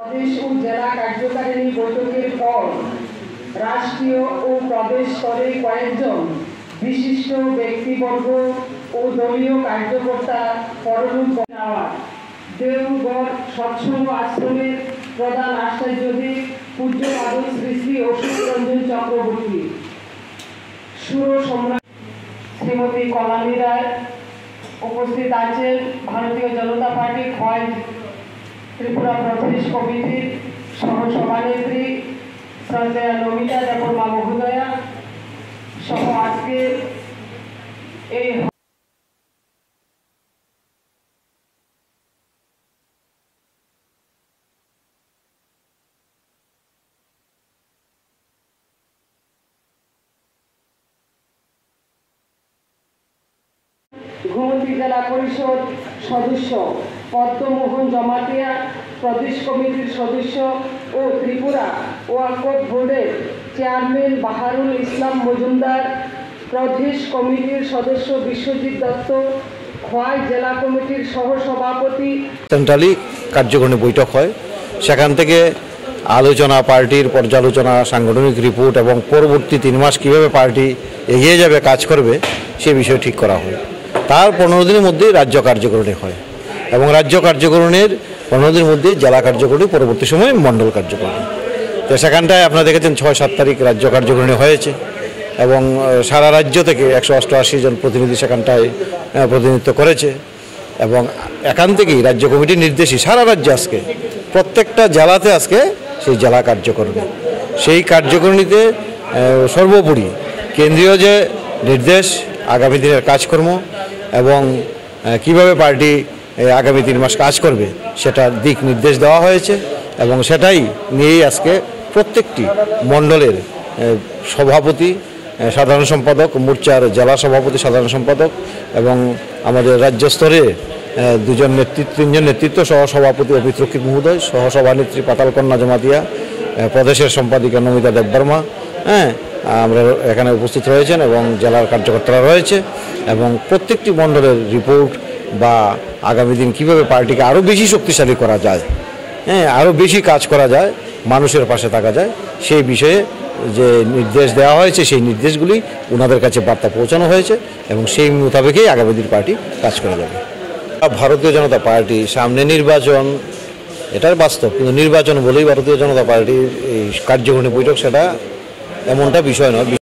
प्रदेश और जिला कार्यकारिणी बैठकेर पर राष्ट्रीय और प्रदेश स्तरे कयेकजन विशिष्ट व्यक्तिवर्ग और दलीय कार्यकर्ता परलोक देवगढ़ सत्संग आश्रमेर प्रधान आचार्य पूज्य श्री श्री अशोक रंजन चक्रवर्ती सुर सम्राट श्रीमती कल्याणी राय उपस्थित आছেন भारतीय जनता पार्टी खय त्रिपुरा प्रदेश कमिटिर सह सभानेत्री श्रद्धेय नमिता देबबर्मा महोदया सह आजके घुमती जिला परिषद सदस्य पद्ममोहन जमातिया प्रदेश कमिटिर सदस्य और त्रिपुरा वक्फ बोर्डर चेयरमैन बाहारुल इस्लाम मजुमदार प्रदेश कमिटिर सदस्य विश्वजित दत्त खय जिला कमिटिर सह सभापति सेंट्राली कार्यकारिणी बैठक है सेखान थेके आलोचना पार्टिर पर्यालोचना सांगठनिक रिपोर्ट और परवर्ती 3 मास किभाबे पार्टी एगिए जाबे काज करबे से विषय ठीक करा हय। तार 15 दिन मध्य राज्य कार्यकारिणी है और राज्य कार्यकारिणीर 15 दिन मध्य जिला कार्यकारिणी परवर्ती समय मंडल कार्यकारिणी तो सेखानटाय आपनारा देखेছেন 6-7 तारीख राज्य कार्यकारिणी হয়েছে এবং সারা রাজ্য থেকে 188 জন প্রতিনিধি সেখানটায় প্রতিনিধিত্ব করেছে এবং এখান থেকেই রাজ্য কমিটির নির্দেশই সারা রাজ্যে আজকে প্রত্যেকটা জেলাতে আজকে সেই জেলা কার্যকারিণী সেই কার্যকারিণীতে সর্বোপরি কেন্দ্রীয় যে নির্দেশ আগামী দিনের কাজকর্ম এবং কিভাবে পার্টি আগামী 3 মাস কাজ করবে সেটার দিক নির্দেশ দেওয়া হয়েছে এবং সেটাই নিয়েই আজকে প্রত্যেকটি মণ্ডলের সভাপতি সাধারণ সম্পাদক মোর্চার জেলা সভাপতি সাধারণ সম্পাদক এবং আমাদের রাজ্য স্তরে 3জন নেতৃত্ব সহ সভাপতি অমিত রক্ষিত মহোদয় সহ সভানেত্রী পাতাল কন্যা জমাতিয়া প্রদেশের সম্পাদিকা নমিতা দেববর্মা আমরা এখানে উপস্থিত রয়েছেন এবং জেলার কার্যকর্তারা রয়েছে এবং প্রত্যেকটি মণ্ডলের রিপোর্ট বা আগামী দিন কীভাবে পার্টিকে আরও বেশি শক্তিশালী করা যায় আরও বেশি কাজ করা যায় মানুষের পাশে থাকা যায় সেই বিষয়ে যে নির্দেশ দেওয়া হয়েছে সেই নির্দেশগুলি ওনাদের কাছে বার্তা পৌঁছানো হয়েছে এবং সেই মোতাবেকই আগামী দিন পার্টি কাজ করে যাবে। ভারতীয় জনতা পার্টি সামনে নির্বাচন এটার বাস্তব কিন্তু নির্বাচন বলেই ভারতীয় জনতা পার্টির এই কার্যকারিণী বৈঠক সেটা এমনটা বিষয় নয়।